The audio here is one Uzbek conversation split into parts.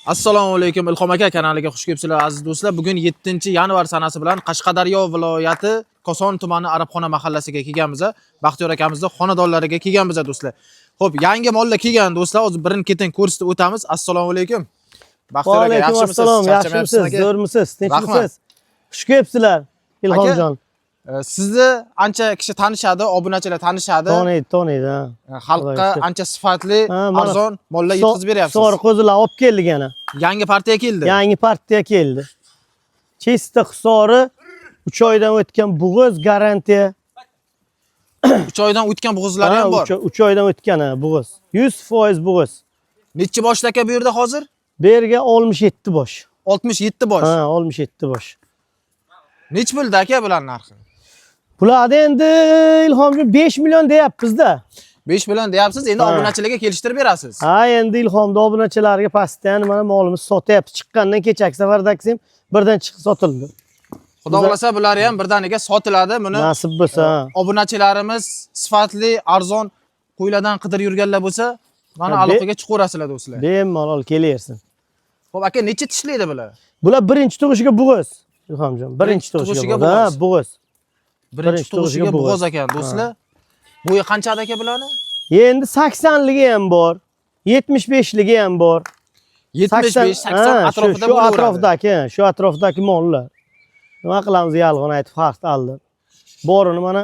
Assalomu alaykum Ilhom aka kanaliga xush kelibsizlar aziz do'stlar. Bugun 7-yanvar sanasi bilan Qashqadaryo viloyati Koson tumani Arabxona mahallasiga kelganmiz. Baxtiyor akamizning xonadonlariga kelganmiz do'stlar. Xo'p, yangi mollar kelgan do'stlar. Hozir birin-ketin ko'rsatib o'tamiz. Assalomu alaykum. Baxtiyor aka, yaxshimisiz? Assalom, yaxshimisiz? Zo'rmisiz? Tinchmisiz? Xush kelibsizlar Ilhomjon. Sizni ancha kishi tanishadi, obunachilar tanishadi. Taniydi. Xalqqa ancha sifatli, arzon mollar yetkazib beryapsiz. Sori qo'zilar olib keldik yana. Yangi partiya keldi. Yangi partiya keldi. Chesta Hisori 3 oydan o'tgan bug'oz garantiya. 3 oydan o'tgan bug'ozlar ham bor. 3 oydan o'tgan bug'oz. 100% bug'oz. Necha boshli aka bu yerda hozir? Bu yerga 67 bosh. 67 bosh. Ha, 67 bosh. Nech bo'ldi aka bular narxi? Bularda endi Ilhomjon 5 million deyapmiz-da. 5 million deyapsiz, endi obunachilarga kelishtirib berasiz. Ha, endi Ilhomda obunachilarga pastdan mana molimiz sotyapti. Chiqqandan kechagi safardagisi ham birdan chiqib sotildi. Xudo xolasa bular ham birdaniga sotiladi. Buni nasib bo'lsa, obunachilarimiz sifatli, arzon qo'ylardan qidirib yurganlar bo'lsa, mana aloqaga chiqaverasizlar do'stlar. Bemalol kelaversin. Xo'p aka, necha tishlaydi bular? Bular birinchi tug'ishiga bug'oz. Ilhomjon, birinchi tug'ishiga bug'oz. Ha, bug'oz. Birinchi tug'ishiga bug'oz ekan do'stlar. Bo'yi qanchada aka bularni? Endi 80 ligi ham bor, 75 ligi ham bor. 75, 80 atrofida bo'laveradi. Shu atrofdagi, shu atrofdagi mollar. Nima qilamiz, yolg'on aytib farq aldi. Borini mana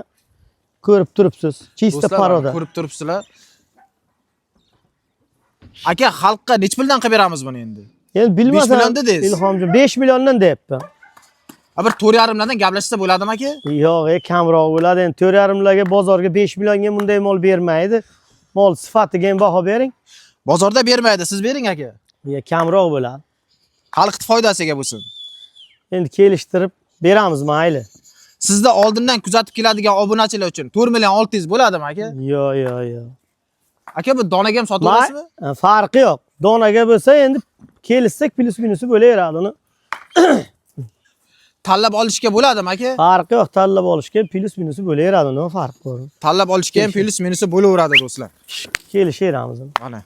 ko'rib turibsiz. Chista paroda. Ko'rib turibsizlar. Aka, xalqqa nech puldan qilib beramiz buni endi? Endi bilmasam 5 million dedingiz. Ilhomjon 5 milliondan deyapman. Bir 4,5 lardan gaplashsa bo'ladimi aka? Yo'q, kamroq bo'ladi. Endi 4,5 larga bozorga 5 millionga bunday mol bermaydi. Mol sifatiga ham baho bering. Bozorda bermaydi, siz bering aka. Ya kamroq bo'ladi. Xalq foydasiga bo'lsin. Endi kelishtirib beramiz, mayli. Sizda oldindan kuzatib keladigan obunachilar uchun 4 million 600 bo'ladimi aka? Yo'q. Aka, bu donaga ham sotib olasizmi? Farqi yo'q. Donaga bo'lsa endi kelishsak plus minusi bo'laveradi uni. Tanlab olishga bo'ladimi aka? Farqi yo'q, tanlab olishga plus minusi bo'laveradi, nima farq bor? Tanlab olishga ham plus minusi bo'laveradi do'stlar. Kelishaveramiz. Mana.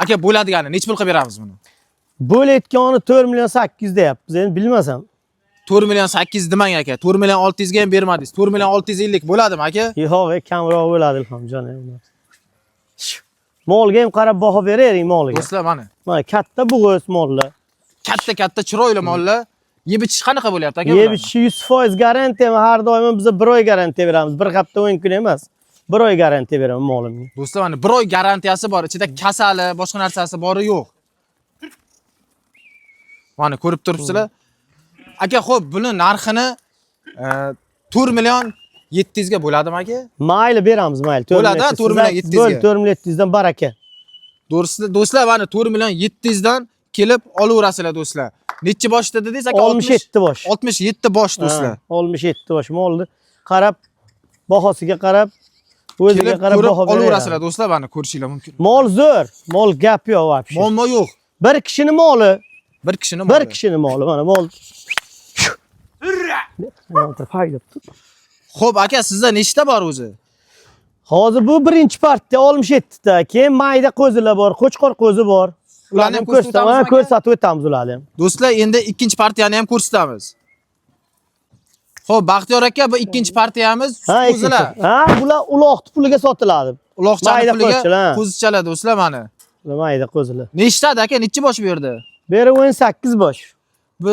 Aka, bo'ladigani nech pul qilib beramiz buni? Bo'layotgani 4 million 800 deyapmiz. Endi bilmasam. 4 million 800 demang aka. 4 million 600 ga ham bermadingiz. 4 million 650 bo'ladimi aka? Yo'q, kamroq bo'ladi Ilhomjon. Molga ham qarab baho berering molga. Do'stlar mana. Mana katta bug'oz mollar. Katta chiroyli mollar. Yeb ichish qanaqa bo'lyapti aka? Yeb ichish 100% garantiya. Har doim biz 1 oy garantiya beramiz. 1 hafta 10 kun emas. 1 oy garantiya beraman molimga. Do'stlar mana 1 oy garantiyasi bor. Ichida kasali, boshqa narsasi bori yo'q. Mana ko'rib turibsizlar. Aka, xo'p, buni narxini 4 million 700 ga bo'ladimi aka? Mayli beramiz, mayli. Bo'ladi, 4 million 700 ga. 4 million 700 dan baraka. Do'stlar, mana 4 million 700 dan kelib olaverasizlar do'stlar. Necha boshda dedingiz aka? 67 bosh. 67 bosh do'stlar. 67 bosh molni qarab, bahosiga qarab, o'ziga qarab baho berasiz. Olaverasizlar do'stlar, mana ko'rishinglar mumkin. Mol zo'r, mol gap yo'q vaqti. Muammo yo'q. Bir kishining moli. Bir kishining moli, mana mol. Xo'p aka, sizda nechta bor o'zi? Hozir bu birinchi partiya 67 ta, keyin mayda qo'zilar bor, qo'chqor qo'zi bor. Ularni ham ko'rsatib o'tamiz ularni ham. Do'stlar, endi ikkinchi partiyani ham ko'rsatamiz. Xo'p, Baxtiyor aka, bu ikkinchi partiyamiz qo'zilar. Ha, bular uloqni puliga sotiladi. Uloqchani puliga qo'zichalar do'stlar mana. Mayda qo'zilar. Nechta aka, necha bosh bu yerda? Bu yerda 18 bosh. Bu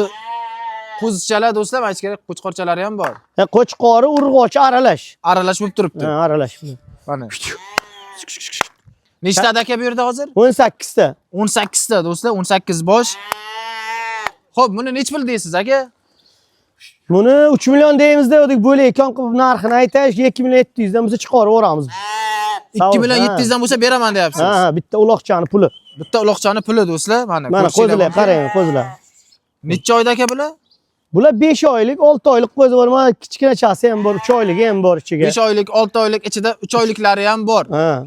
qo'zichalar do'stlar, mana ichkari qo'chqorchalari ham bor. Qo'chqori, urg'ochi aralash. Aralash bo'lib turibdi. Ha, aralash. Mana. Nechta aka bu yerda hozir? 18 ta. 18 ta do'stlar, 18 bosh. Xo'p, buni nech pul deysiz aka? Buni 3 million deymiz dedik, bo'layotgan qilib narxini aytash, 2 million 700 dan bo'lsa chiqarib o'ramiz. 2 million 700 dan bo'lsa beraman deyapsiz. Ha, bitta uloqchani puli. Bitta uloqchani puli do'stlar, mana. Mana qo'zilar, qarang, qo'zilar. Necha oyda aka bular? Bular 5 oylik, 6 oylik qo'zi bor, mana kichkinachasi ham bor, 3 oylik ham bor ichiga. 5 oylik, 6 oylik ichida 3 oyliklari ham bor. Ha.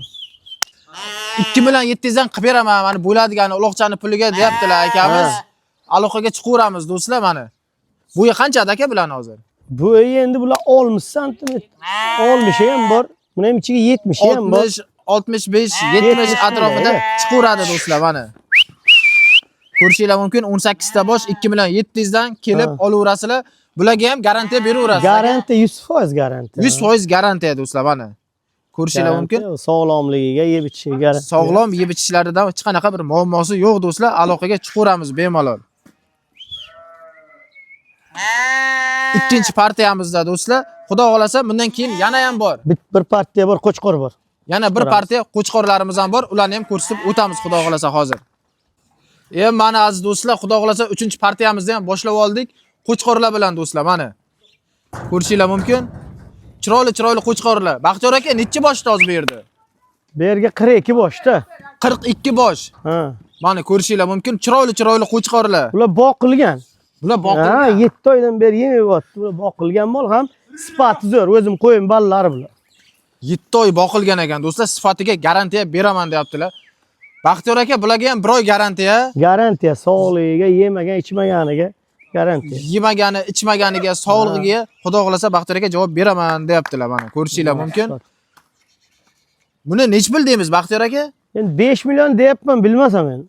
2 million 700 dan qilib beraman, mana bo'ladigani uloqchani puliga deyaptilar akamiz. Aloqaga chiqaveramiz do'stlar mana. Bo'yi qanchada aka bularni hozir? Bo'yi endi bular 60 sm. 60 ham bor. Buni ham ichiga 70 ham bor. 60, 65, 70 atrofida chiqaveradi do'stlar mana. Ko'rishinglar mumkin 18 ta bosh 2 million 700 dan kelib olaverasizlar. Bularga ham garantiya beraverasiz. Garantiya 100% garantiya. 100% garantiya do'stlar mana. Ko'rishinglar mumkin. Sog'lomligiga, yeb ichishiga garantiya. Sog'lom yeb ichishlaridan hech qanaqa bir muammosi yo'q do'stlar. Aloqaga chiqaveramiz bemalol. Ikkinchi partiyamizda do'stlar, xudo xolasa bundan keyin yana ham bor. Bir partiya bor, qo'chqor bor. Yana bir partiya qo'chqorlarimiz ham bor. Ularni ham ko'rsatib o'tamiz xudo xolasa hozir. Mana aziz do'stlar, xudo xolasa 3-partiyamizni ham boshlab oldik. Qo'chqorlar bilan do'stlar mana. Ko'rishinglar mumkin. Chiroyli qo'chqorlar. Baxtiyor aka necha boshda hozir bu yerda? Bu yerga 42 boshda. 42 bosh. Ha. Mana ko'rishinglar mumkin. Chiroyli qo'chqorlar. Bular boqilgan. Bular boqilgan. Ha, 7 oydan beri yemayapti. Bular boqilgan mol ham sifati zo'r. O'zim qo'yim ballalari bular. 7 oy boqilgan ekan do'stlar, sifatiga garantiya beraman deyaptilar. Baxtiyor aka, bularga ham bir oy garantiya. Garantiya sog'ligiga, yemagan, ichmaganiga garantiya. Yemagani, ichmaganiga, sog'ligiga xudo xolasa Baxtiyor aka javob beraman deyaptilar mana. Ko'rishinglar mumkin. Buni nech pul deymiz Baxtiyor aka? Endi 5 million deyapman, bilmasam men.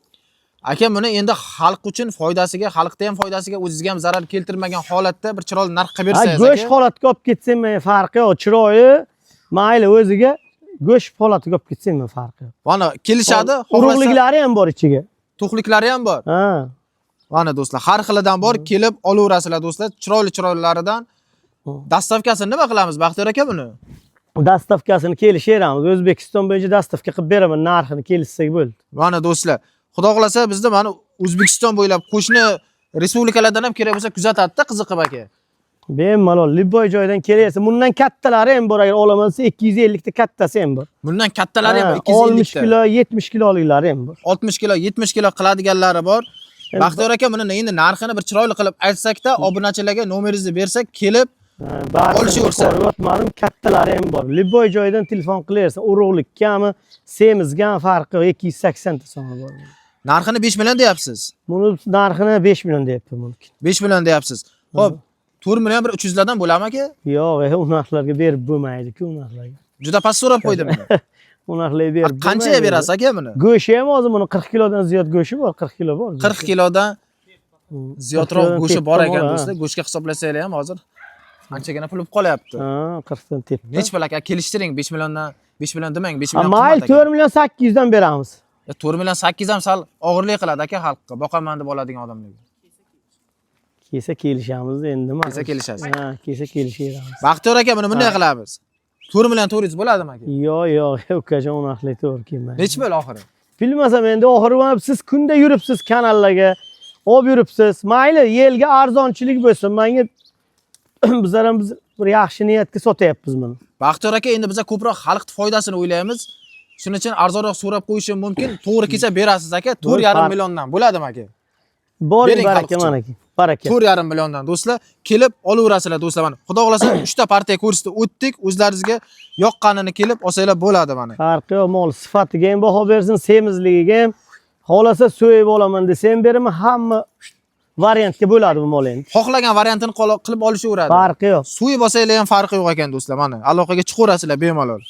Aka buni endi xalq uchun foydasiga, xalqda ham foydasiga, o'zingizga ham zarar keltirmagan holatda bir chiroyli narx qilib bersangiz aka. Go'sht holatiga olib ketsam men farqi yo'q. Chiroyi mayli o'ziga go'sht holatiga olib ketsam men farqi yo'q. Mana kelishadi, urug'liklari ham bor ichiga. To'qliklari ham bor. Ha. Mana do'stlar, har xilidan bor, kelib olaverasizlar do'stlar. Chiroylilaridan. Dastavkasini nima qilamiz Baxtiyor aka buni? Dastavkasini kelishamiz. O'zbekiston bo'yicha dastavka qilib beraman, narxini kelishsak bo'ldi. Mana do'stlar, xudo xolasa bizda mana O'zbekiston bo'ylab qo'shni respublikalardan ham kerak bo'lsa kuzatadi-da qiziqib aka. Bemalol, Libboy joydan kelayapsa, bundan kattalari ham bor, agar olaman desa 250 ta kattasi ham bor. Bundan kattalari ham 250 60 kilo, 70 kiloliklari ham bor. 60 kilo, 70 kilo qiladiganlari bor. Baxtiyor aka, buni endi narxini bir chiroyli qilib aytsak-da, obunachilarga nomeringizni bersak, kelib olishaversa. Ma'lum kattalari ham bor. Libboy joydan telefon qilaversa, urug'likami, semizgami farqi yo'q, 280 ta soni bor. Narxini 5 million deyapsiz. Buni narxini 5 million deyapman mumkin. 5 million deyapsiz. Xo'p, 4 million bir 300 lardan bo'ladimi aka? Yo'q, u narxlarga berib bo'lmaydi-ku, u narxlarga. Juda past so'rab qo'ydim. U narxlarga berib. Qanchaga berasiz aka buni? Go'shi ham hozir buni 40 kilodan ziyod go'shi bor, 40 kilo bor. 40 kilodan ziyodroq go'shi bor ekan do'stlar. Go'shga hisoblasanglar ham hozir anchagina pul bo'lib qolyapti. Ha, 40 dan tepdi. Nech pul aka? Kelishtiring 5 milliondan 5 million demang, 5 million qimmat. Mayli 4 million 800 dan beramiz. 4 million 800 ham sal og'irlik qiladi aka xalqqa. Boqaman deb oladigan odamlarga. Kelsa kelishamiz endi. Kelsa kelishasiz. Ha, kelsa kelishamiz. Baxtiyor aka, buni bunday qilamiz. 4 million 400 bo'ladimi aka? Yo'q, ukajon, u narxlar to'g'ri kelmaydi. Nech pul oxiri? Bilmasam endi oxiri siz kunda yuribsiz kanallarga, olib yuribsiz. Mayli, yelga arzonchilik bo'lsin. Menga bizlar ham bir yaxshi niyatga sotyapmiz buni. Baxtiyor aka, endi biz ko'proq xalq foydasini o'ylaymiz. Shuning uchun arzonroq so'rab qo'yishim mumkin. To'g'ri kelsa berasiz aka. 4,5 milliondan bo'ladimi aka? Boring baraka manaki. Baraka. 4,5 milliondan do'stlar kelib olaverasizlar do'stlar mana. Xudo xolasa 3 ta partiya ko'rsatib o'tdik. O'zlaringizga yoqqanini kelib olsanglar bo'ladi mana. Farqi yo'q, mol sifatiga ham baho bersin, semizligiga ham. Xolasa so'yib olaman desam beraman, hamma variantga bo'ladi bu mol endi. Xohlagan variantini qilib olishaveradi. Farqi yo'q. So'yib olsanglar ham farqi yo'q ekan do'stlar mana. Aloqaga chiqaverasizlar bemalol.